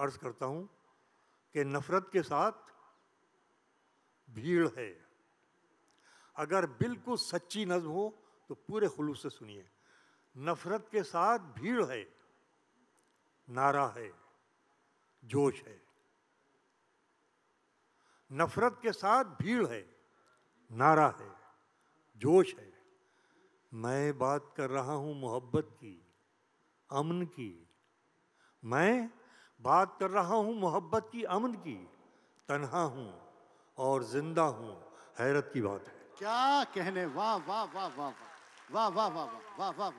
अर्ज करता हूँ कि नफरत के साथ भीड़ है। अगर बिल्कुल सच्ची नज़्म हो तो पूरे खुलूस से सुनिए। नफरत के साथ भीड़ है, नारा है, जोश है। नफरत के साथ भीड़ है, नारा है, जोश है। मैं बात कर रहा हूँ मोहब्बत की, अमन की। मैं बात कर रहा हूँ मोहब्बत की, अमन की। तन्हा हूँ और जिंदा हूँ, हैरत की बात है। क्या कहने, वाह वाह वाह वाह वाह वाह वाह वाह वाह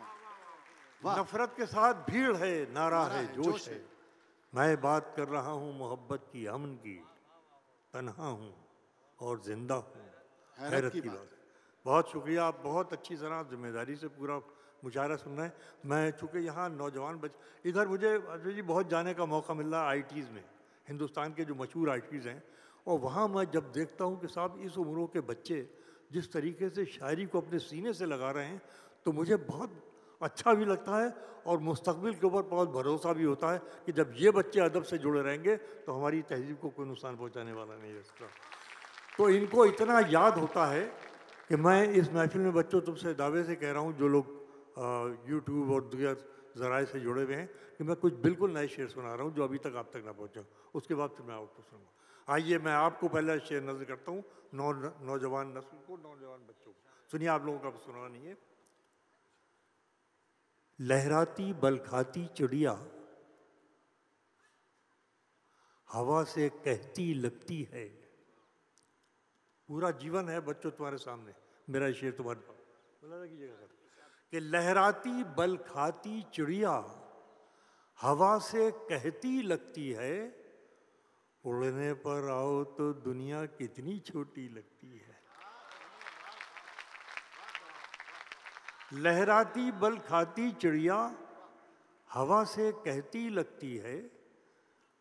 वाह। नफरत के साथ भीड़ है, नारा है, जोश है। मैं बात कर रहा हूँ मोहब्बत की, अमन की। तन्हा हूँ और जिंदा हूँ, हैरत की बात है। बहुत शुक्रिया, आप बहुत अच्छी तरह जिम्मेदारी से पूरा मुशायरा सुन रहे हैं। मैं चूँकि यहाँ नौजवान इधर मुझे अजय जी बहुत जाने का मौका मिल रहा है आईटीज़ में, हिंदुस्तान के जो मशहूर आईटीज़ हैं, और वहाँ मैं जब देखता हूँ कि साहब इस उम्रों के बच्चे जिस तरीके से शायरी को अपने सीने से लगा रहे हैं, तो मुझे बहुत अच्छा भी लगता है और मुस्तकबिल के ऊपर बहुत भरोसा भी होता है कि जब ये बच्चे अदब से जुड़े रहेंगे तो हमारी तहजीब को कोई नुकसान पहुँचाने वाला नहीं है इसका। तो इनको इतना याद होता है कि मैं इस महफिल में बच्चों तुमसे दावे से कह रहा हूँ, जो लोग यूट्यूब और दूसरे ज़राए से जुड़े हुए हैं, कि मैं कुछ बिल्कुल नए शेर सुना रहा हूँ जो अभी तक आप तक ना पहुँचा। उसके बाद फिर मैं आपको सुनूँगा। आइए मैं आपको पहला शेर नज़र करता हूँ नौजवान नस्ल को, नौजवान बच्चों को। सुनिए, आप लोगों का सुना नहीं है। लहराती बल खाती चिड़िया हवा से कहती लगती है। पूरा जीवन है बच्चों तुम्हारे सामने, मेरा शेर तुम्हारे पास बोला कीजिएगा सर, कि लहराती बल खाती चिड़िया हवा से कहती लगती है, उड़ने पर आओ तो दुनिया कितनी छोटी लगती है। लहराती बल खाती चिड़िया हवा से कहती लगती है,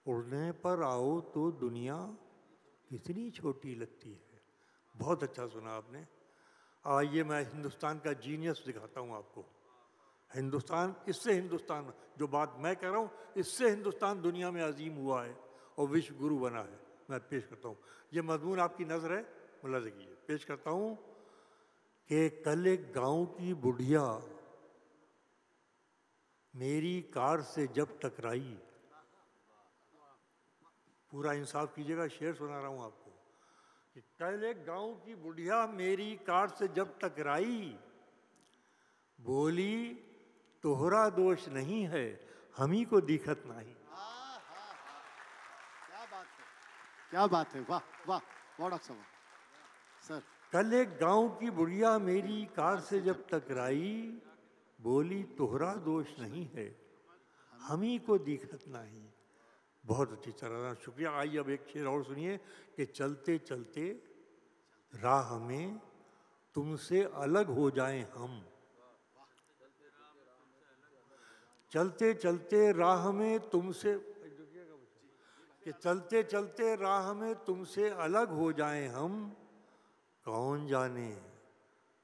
उड़ने पर आओ तो दुनिया कितनी छोटी लगती है। बहुत अच्छा सुना आपने। आइए मैं हिंदुस्तान का जीनियस दिखाता हूँ आपको। हिंदुस्तान, इससे हिंदुस्तान, जो बात मैं कह रहा हूँ, इससे हिंदुस्तान दुनिया में अजीम हुआ है और विश्व गुरु बना है। मैं पेश करता हूँ, ये मजमून आपकी नज़र है, मुलाज़ा कीजिए। पेश करता हूँ कि कल एक गाँव की बुढ़िया मेरी कार से जब टकराई। पूरा इंसाफ कीजिएगा, शेर सुना रहा हूँ आपको कि कल एक गाँव की बुढ़िया मेरी कार से जब टकराई, बोली तोहरा दोष नहीं है, हम ही को दिखत नहीं। क्या बात है, क्या बात है, वाह वाह, बहुत अच्छा सर। कल एक गाँव की बुढ़िया मेरी कार से जब टकराई, बोली तोहरा दोष नहीं है, हम ही को दिखत नहीं। बहुत अच्छी तरह, शुक्रिया। आइए अब एक शेर और सुनिए कि चलते चलते राह में तुमसे अलग हो जाएं हम। चलते चलते राह में तुमसे, कि चलते चलते राह में तुमसे अलग हो जाएं हम, कौन जाने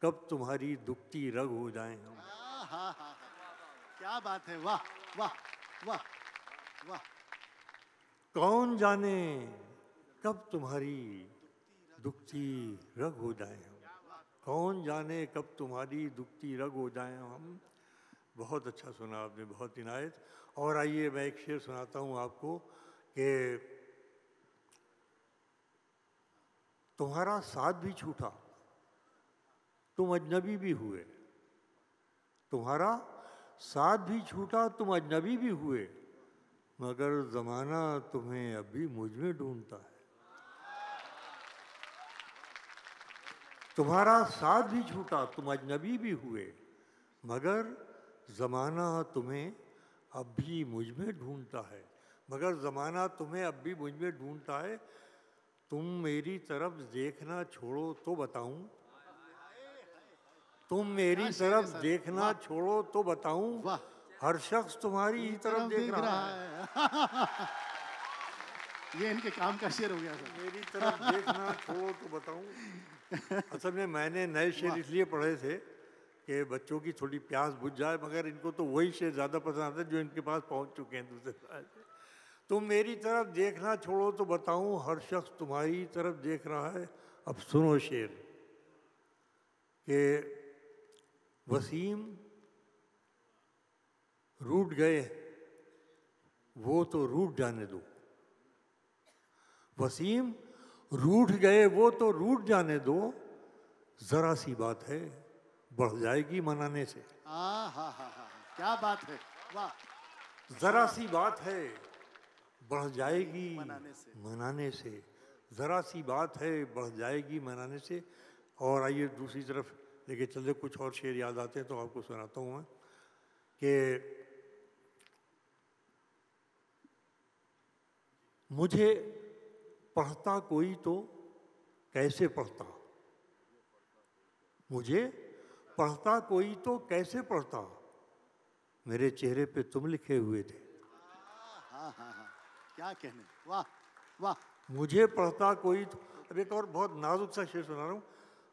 कब तुम्हारी दुखती रग हो जाएं हम। क्या बात है, वाह वाह वाह वाह। कौन जाने कब तुम्हारी दुखती रग हो जाएं हम, कौन जाने कब तुम्हारी दुखती रग हो जाएं हम। बहुत अच्छा सुना आपने, बहुत इनायत। और आइए मैं एक शेर सुनाता हूँ आपको कि तुम्हारा साथ भी छूटा, तुम अजनबी भी हुए। तुम्हारा साथ भी छूटा, तुम अजनबी भी हुए, मगर ज़माना तुम्हें अभी मुझ में ढूंढता है। तुम्हारा साथ भी छूटा, तुम अजनबी भी हुए, मगर ज़माना तुम्हें अब भी मुझ में ढूंढता है। मगर ज़माना तुम्हें अब भी मुझ में ढूंढता है। तुम मेरी तरफ देखना छोड़ो तो बताऊं, तुम मेरी तरफ देखना छोड़ो तो बताऊं, हर शख्स तुम्हारी ही तरफ देख रहा है। ये इनके काम का शेर हो गया सर। मेरी तरफ देखना छोड़ो तो बताऊं। असल में मैंने नए शेर इसलिए पढ़े थे कि बच्चों की थोड़ी प्यास बुझ जाए, मगर इनको तो वही शेर ज़्यादा पसंद आता है जो इनके पास पहुंच चुके हैं दूसरे साल से। तुम मेरी तरफ देखना छोड़ो तो बताऊं, हर शख्स तुम्हारी तरफ देख रहा है। अब सुनो शेर कि वसीम रूठ गए वो तो रूठ जाने दो, वसीम रूठ गए वो तो रूठ जाने दो, जरा सी बात है बढ़ जाएगी मनाने से। हा, क्या बात है, वाह। जरा सी बात है बढ़ जाएगी मनाने से। जरा सी बात है बढ़ जाएगी मनाने से। और आइए दूसरी तरफ लेके चलते, कुछ और शेर याद आते हैं तो आपको सुनाता हूँ मैं कि मुझे पढ़ता कोई तो कैसे पढ़ता, मुझे पढ़ता कोई तो कैसे पढ़ता, मेरे चेहरे पे तुम लिखे हुए थे। हाँ, क्या कहने, वाह वाह। मुझे पढ़ता कोई तो। अब एक और बहुत नाजुक सा शेर सुना रहा हूँ,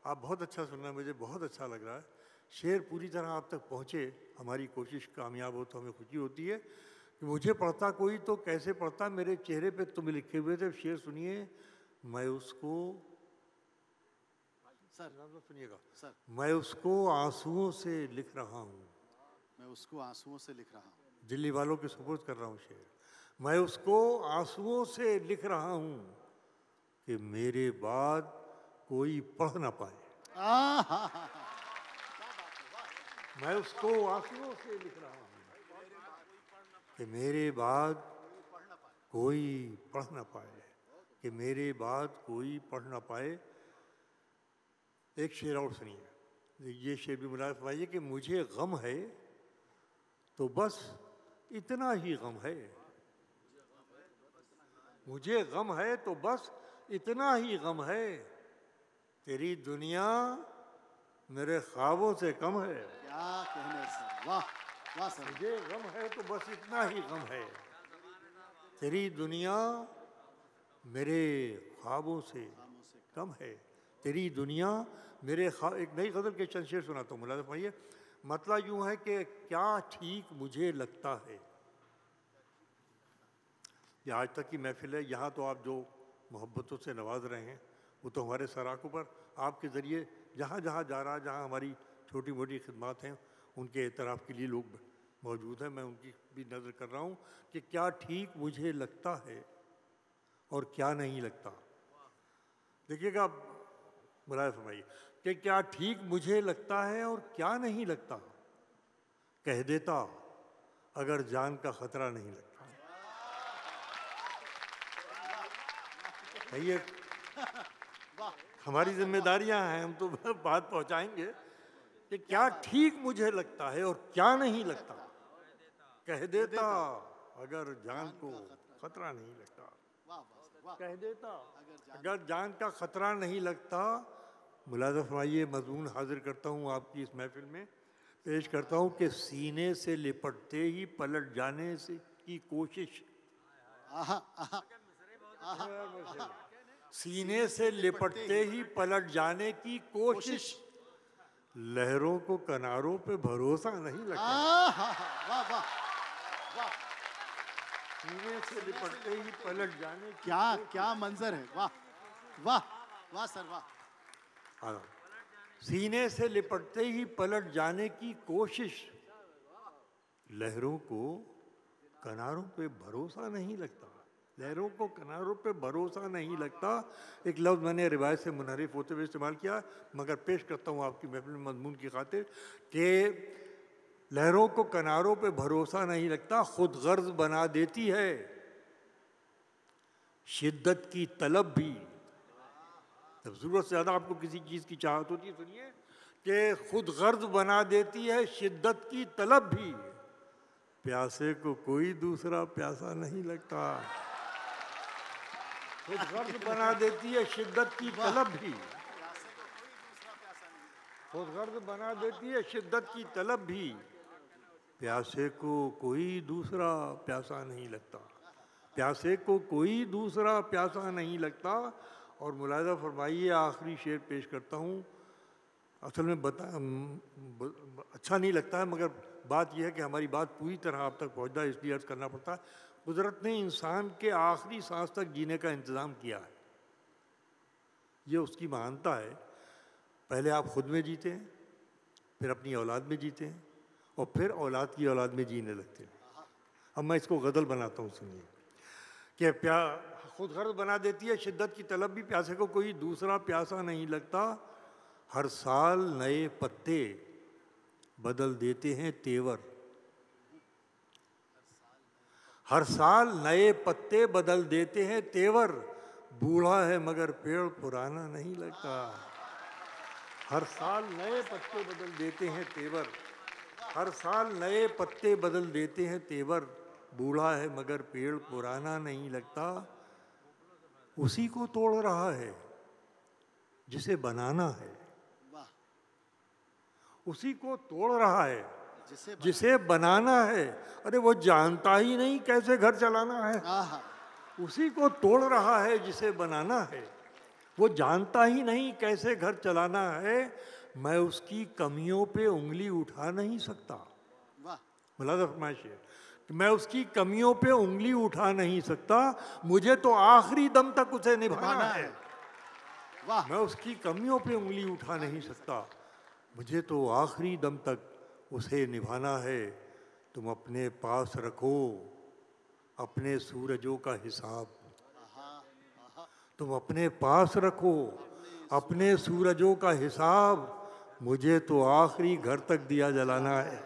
आप बहुत अच्छा सुनना, मुझे बहुत अच्छा लग रहा है। शेर पूरी तरह आप तक पहुँचे, हमारी कोशिश कामयाब हो तो हमें खुशी होती है कि मुझे पढ़ता कोई तो कैसे पढ़ता, मेरे चेहरे पे तुम लिखे हुए थे। शेर सुनिए, मैं उसको, सर सुनिएगा सर, मैं उसको आंसुओं से लिख रहा हूँ, मैं उसको आंसुओं से लिख रहा हूँ, दिल्ली वालों के सुपुर्द कर रहा हूँ शेर। मैं उसको आंसुओं से लिख रहा हूँ कि मेरे बाद कोई पढ़ ना पाए। मैं उसको आंसुओं से लिख रहा हूँ कि मेरे बाद कोई पढ़ ना पाए, कि मेरे बाद कोई पढ़ ना पाए। एक शेर और सुनिए, ये शेर भी मुलायम फरमाइए कि मुझे गम है तो बस इतना ही गम है, मुझे गम है तो बस इतना ही गम है, तेरी दुनिया मेरे ख्वाबों से कम है। क्या कहने सर, वाह वाह सर। मुझे गम है तो बस इतना ही गम है, तेरी दुनिया मेरे ख्वाबों से कम है, तेरी दुनिया मेरे ख्वाब। एक नई गज़ल के चंद शेर सुनाता हूँ, मुलाज़ा फरमाइए। मतलब यूँ है कि क्या ठीक मुझे लगता है, ये आज तक की महफिल है, यहाँ तो आप जो मोहब्बतों से नवाज रहे हैं वो तो हमारे सराखों पर आपके ज़रिए जहाँ जहाँ जा रहा, जहाँ हमारी छोटी मोटी खिदमत हैं उनके एतराफ़ के लिए लोग मौजूद हैं, मैं उनकी भी नज़र कर रहा हूँ कि क्या ठीक मुझे लगता है और क्या नहीं लगता। देखिएगा, मुलाज़ा फरमाइए कि क्या ठीक मुझे लगता है और क्या नहीं लगता, कह देता अगर जान का खतरा नहीं लगता। ये हमारी जिम्मेदारियां हैं, हम तो बात पहुंचाएंगे कि क्या ठीक मुझे लगता है और क्या नहीं लगता, कह देता अगर जान को खतरा नहीं लगता, कह देता अगर जान का खतरा नहीं लगता। मुलाज़ा फरमाइए, मज़मून हाजिर करता हूँ आपकी इस महफिल में, पेश करता हूँ कि सीने से लिपटते ही पलट जाने से की कोशिश, सीने से लिपटते ही पलट जाने की कोशिश, लहरों को किनारों पे भरोसा नहीं लगता। सीने से लिपटते ही पलट जाने की, क्या क्या मंजर है, वाह वाह वाह सर, वाह। सीने से लिपटते ही पलट जाने की कोशिश, लहरों को किनारों पे भरोसा नहीं लगता, लहरों को किनारों पे भरोसा नहीं लगता। एक लफ्ज़ मैंने रिवायत से मुनहरिफ होते हुए इस्तेमाल किया, मगर पेश करता हूँ आपकी महफिल में मजमून की खातिर कि लहरों को किनारों पे भरोसा नहीं लगता, खुद गर्ज बना देती है शिद्दत की तलब भी। जब ज़रूरत से ज़्यादा आपको किसी चीज़ की चाहत होती है, सुनिए कि खुद गर्ज बना देती है शिद्दत की तलब भी, प्यासे को कोई दूसरा प्यासा नहीं लगता। खुद गर्ज बना देती है शिद्दत की तलब भी, खुद गर्ज बना देती है शिद्दत की तलब भी, प्यासे को कोई दूसरा प्यासा नहीं लगता, प्यासे को कोई दूसरा प्यासा नहीं लगता। और मुलाज़ा फरमाइए, आखिरी शेर पेश करता हूँ, असल में अच्छा नहीं लगता है, मगर बात यह है कि हमारी बात पूरी तरह आप तक पहुँच जाए इसलिए अर्ज़ करना पड़ता है। कुदरत ने इंसान के आखिरी सांस तक जीने का इंतज़ाम किया है। ये उसकी महानता है। पहले आप खुद में जीते हैं, फिर अपनी औलाद में जीते हैं, और फिर औलाद की औलाद में जीने लगते हैं। अब मैं इसको गज़ल बनाता हूँ, सुनिए। कि खुद गर्ज बना देती है शिद्दत की तलब भी, प्यासे को कोई दूसरा प्यासा नहीं लगता। हर साल नए पत्ते बदल देते हैं तेवर, हर साल नए पत्ते बदल देते हैं तेवर, बूढ़ा है मगर पेड़ पुराना नहीं लगता। हर साल नए पत्ते बदल देते हैं तेवर, हर साल नए पत्ते बदल देते हैं तेवर, बूढ़ा है मगर पेड़ पुराना नहीं लगता। उसी को तोड़ रहा है जिसे बनाना है, उसी को तोड़ रहा है जिसे बनाना है। अरे वो जानता ही नहीं कैसे घर चलाना है। उसी को तोड़ रहा है जिसे बनाना है, वो जानता ही नहीं कैसे घर चलाना है। मैं उसकी कमियों पे उंगली उठा नहीं सकता। मुलाज़ा फरमाइए, मैं उसकी कमियों पे उंगली उठा नहीं सकता, मुझे तो आखिरी दम तक उसे निभाना है। मैं उसकी कमियों पे उंगली उठा नहीं सकता, मुझे तो आखिरी दम तक उसे निभाना है। तुम अपने पास रखो अपने सूरजों का हिसाब, तुम अपने पास रखो अपने सूरजों का हिसाब, मुझे तो आखिरी घर तक दिया जलाना है।